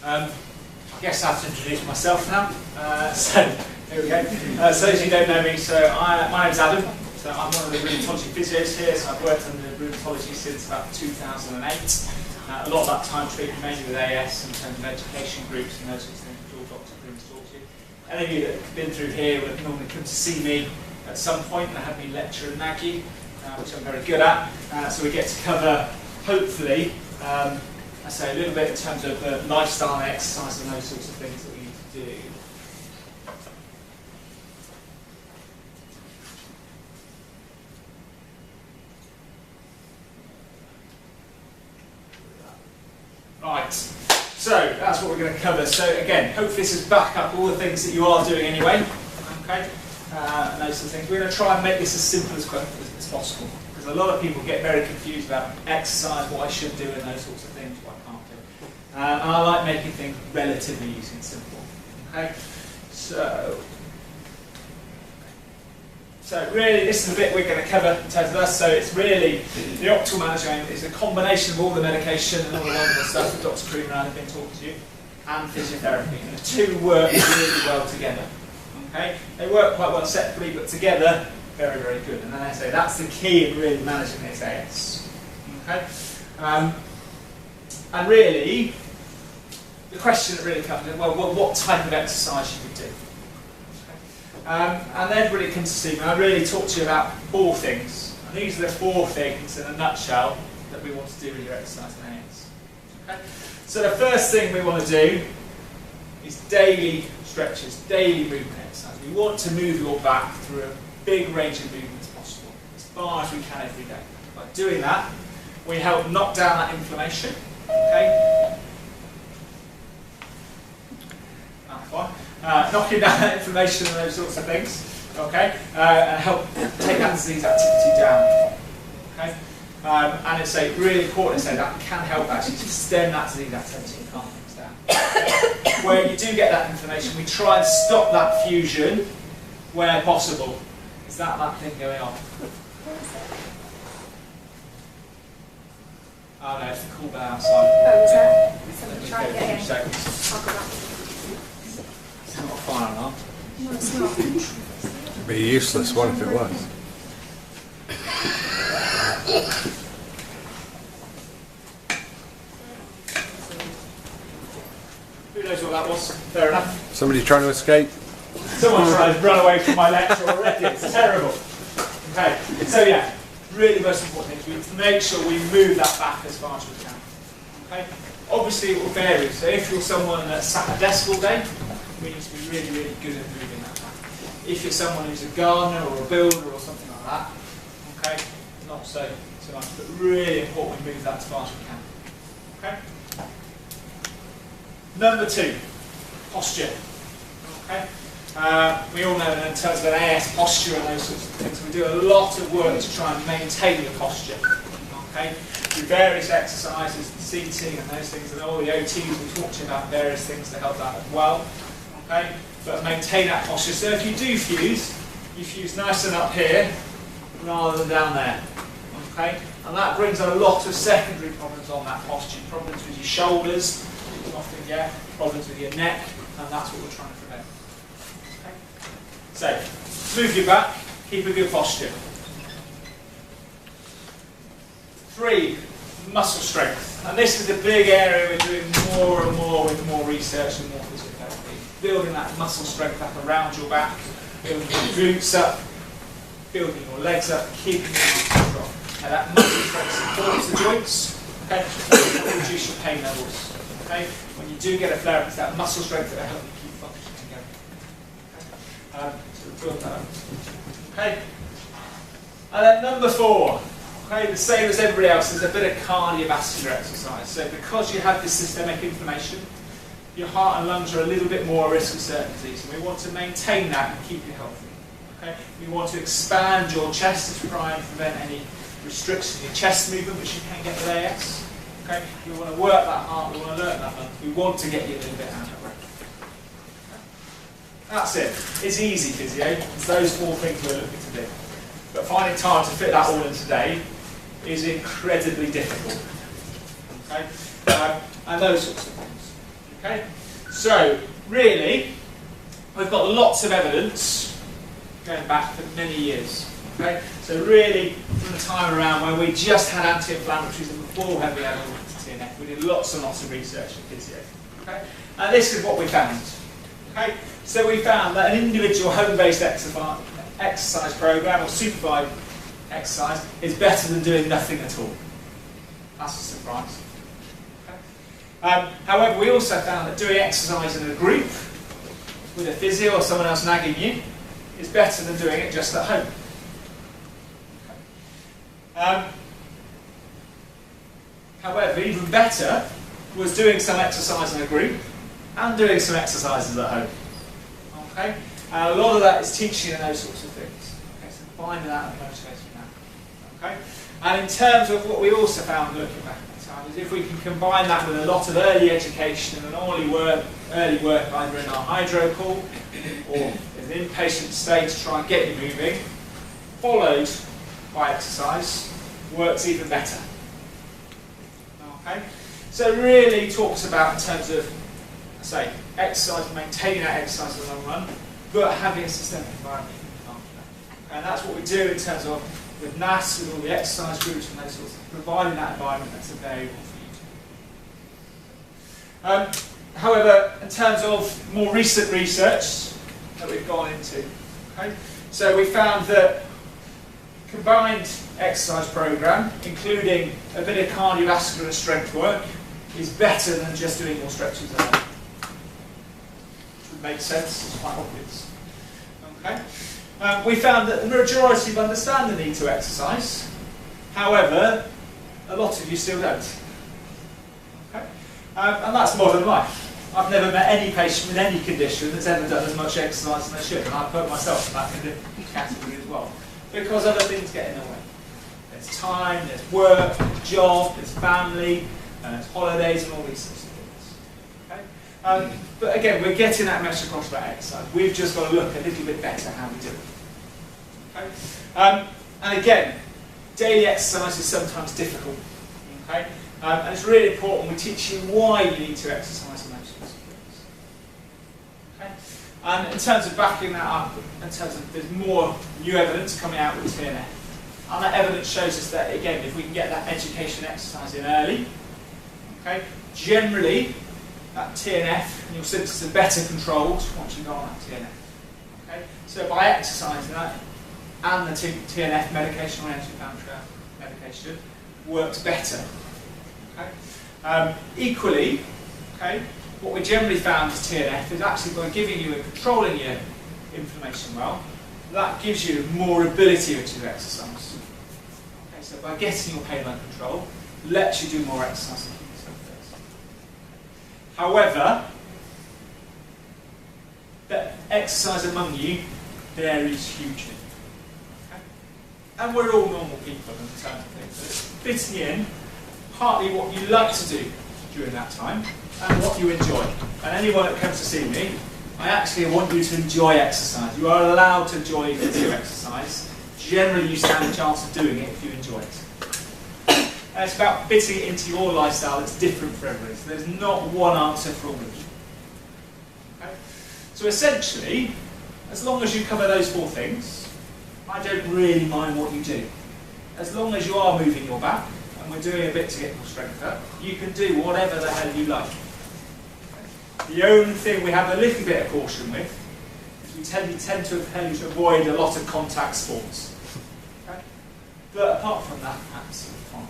I guess I have to introduce myself now. So here we go. So those of you who don't know me, my name's Adam. So I'm one of the rheumatology physios here. So I've worked under rheumatology since about 2008. A lot of that time treating mainly with AS in terms of education groups and those sorts of things, which all doctors bring to talk to you. Any of you that have been through here would have normally come to see me at some point and have me lecture and nag you, which I'm very good at. So we get to cover, hopefully, I say a little bit in terms of lifestyle and exercise and those sorts of things that we need to do. Right, so that's what we're going to cover. So again, hopefully this is back up all the things that you are doing anyway. Okay, and those sort of things. We're going to try and make this as simple as possible, because a lot of people get very confused about exercise, what I should do, and those sorts of things, what I can't do. And I like making things relatively easy and simple. Okay, so really, this is the bit we're going to cover in terms of us. So it's really the optimal management is a combination of all the medication and all the wonderful stuff that Dr. Creamer and I have been talking to you, and physiotherapy. And the two work really well together. Okay, they work quite well separately, but together, very, very good. And then I say that's the key in really managing this AS. Okay, and really, the question that really comes in, well, what type of exercise you would do? And then really comes to see me, I really talk to you about 4 things. And these are the 4 things in a nutshell that we want to do with your exercise in AS. Okay? So the first thing we want to do is daily stretches, daily movement exercise. We want to move your back through a big range of movements possible, as far as we can every day. By doing that, we help knock down that inflammation. Okay? That's fine. Knocking down that inflammation and those sorts of things, okay, and help take that disease activity down, okay, and it's really important to say that can help actually to stem that disease activity and calm things down. Where you do get that inflammation, we try and stop that fusion where possible. Is that thing going on? Oh no, it's the cool bell outside. Oh, is that? Somebody try to get in. It's not a fire alarm. No, it's not. It'd be a useless one if it was. Who knows what that was? Fair enough. Somebody trying to escape? Someone tried to run away from my lecture already. It's terrible. Okay, so yeah, really most important thing is to make sure we move that back as far as we can. Okay? Obviously it will vary. So if you're someone that's sat at a desk all day, we need to be really, really good at moving that back. If you're someone who's a gardener or a builder or something like that, okay, not so much, but really important we move that as far as we can. Okay? Number 2, posture. Okay? We all know that in terms of an AS posture and those sorts of things, we do a lot of work to try and maintain your posture. Okay? Through various exercises, and seating and those things, and all the OTs we talk to you about various things to help that as well. Okay? But maintain that posture. So if you do fuse, you fuse nice and up here rather than down there. Okay? And that brings a lot of secondary problems on that posture. Problems with your shoulders, you can often get problems with your neck, and that's what we're trying to prevent. Okay? So, move your back, keep a good posture. 3, muscle strength. And this is a big area we're doing more and more with more research and more physiotherapy. Building that muscle strength up around your back, building your glutes up, building your legs up, keeping your muscles strong. Now that muscle strength supports the joints, okay, and reduce your pain levels. Okay? When you do get a flare up, it's that muscle strength that will help you keep functioning together. Okay? So we'll build that up. Okay? And then number 4. Okay, the same as everybody else, is a bit of cardiovascular exercise. So because you have this systemic inflammation, your heart and lungs are a little bit more at risk of certain disease, and we want to maintain that and keep you healthy. Okay? We want to expand your chest to try and prevent any restriction in your chest movement, which you can get with AS. Okay? We want to work that heart, we want to learn that lung, we want to get you a little bit out of breath. Okay? That's it. It's easy physio. It's those 4 things we're looking to do. But finding time to fit that all in today is incredibly difficult. Okay? And those sorts of things. Okay, so really, we've got lots of evidence going back for many years. Okay, so really, from the time around when we just had anti-inflammatories and before we had all TNF, we did lots and lots of research in physio. Okay, and this is what we found. Okay, so we found that an individual home-based exercise program or supervised exercise is better than doing nothing at all. That's a surprise. Okay. However, we also found that doing exercise in a group with a physio or someone else nagging you is better than doing it just at home. Okay. However, even better was doing some exercise in a group and doing some exercises at home. Okay? A lot of that is teaching and those sorts of things. Okay, so finding that and motivating that. Okay? And in terms of what we also found looking back at the time is if we can combine that with a lot of early education and early work either in our hydro call or in an inpatient state to try and get you moving, followed by exercise, works even better. Okay? So it really talks about in terms of, say, exercise, maintaining that exercise in the long run, but having a systemic environment after that. And that's what we do in terms of with NAS, with all the exercise groups and those sorts of things, providing that environment that's available for you. However, in terms of more recent research that we've gone into, okay, so we found that combined exercise program, including a bit of cardiovascular and strength work, is better than just doing more stretches at home. Which would make sense, it's quite obvious. Okay. We found that the majority of understand the need to exercise. However, a lot of you still don't. Okay. And that's modern life. I've never met any patient with any condition that's ever done as much exercise as they should, and I put myself in that category as well. Because other things get in the way. There's time, there's work, there's job, there's family, there's holidays and all these sorts of things. Okay? But again, we're getting that message across about exercise. We've just got to look a little bit better how we do it. Okay? And again, daily exercise is sometimes difficult. Okay? And it's really important we teach you why you need to exercise and those sorts of things. Okay? And in terms of backing that up, in terms of there's more new evidence coming out with TNF. And that evidence shows us that, again, if we can get that education exercise in early, okay, generally, that TNF and your symptoms are better controlled once you go on that TNF. Okay? So by exercising that, and the TNF medication or anti-inflammatory medication works better. Okay? Equally, okay, what we generally found with TNF is actually by giving you and controlling your inflammation well, that gives you more ability to do exercise. Okay, so by getting your pain under control, lets you do more exercise and keep yourself fit. However, the exercise among you varies hugely. Okay? And we're all normal people in terms of things. So it's fitting in partly what you like to do during that time and what you enjoy. And anyone that comes to see me, I actually want you to enjoy exercise. You are allowed to enjoy physio exercise. Generally, you stand a chance of doing it if you enjoy it. And it's about fitting it into your lifestyle that's different for everybody. So there's not one answer for all of you. Okay? So essentially, as long as you cover those four things, I don't really mind what you do. As long as you are moving your back, and we're doing a bit to get more strength up, you can do whatever the hell you like. The only thing we have a little bit of caution with is we tend to tell you to avoid a lot of contact sports. Okay? But apart from that, absolutely fine.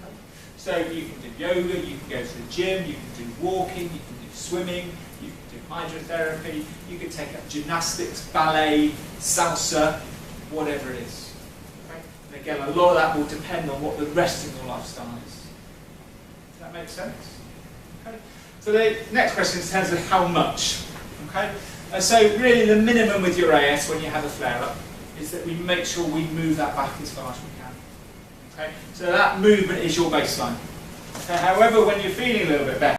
Okay? So you can do yoga, you can go to the gym, you can do walking, you can do swimming, you can do hydrotherapy, you can take up gymnastics, ballet, salsa, whatever it is. Okay? And again, a lot of that will depend on what the rest of your lifestyle is. Does that make sense? Okay? So the next question is in terms of how much. Okay? So really the minimum with your AS when you have a flare-up is that we make sure we move that back as far as we can. Okay? So that movement is your baseline. Okay? However, when you're feeling a little bit better,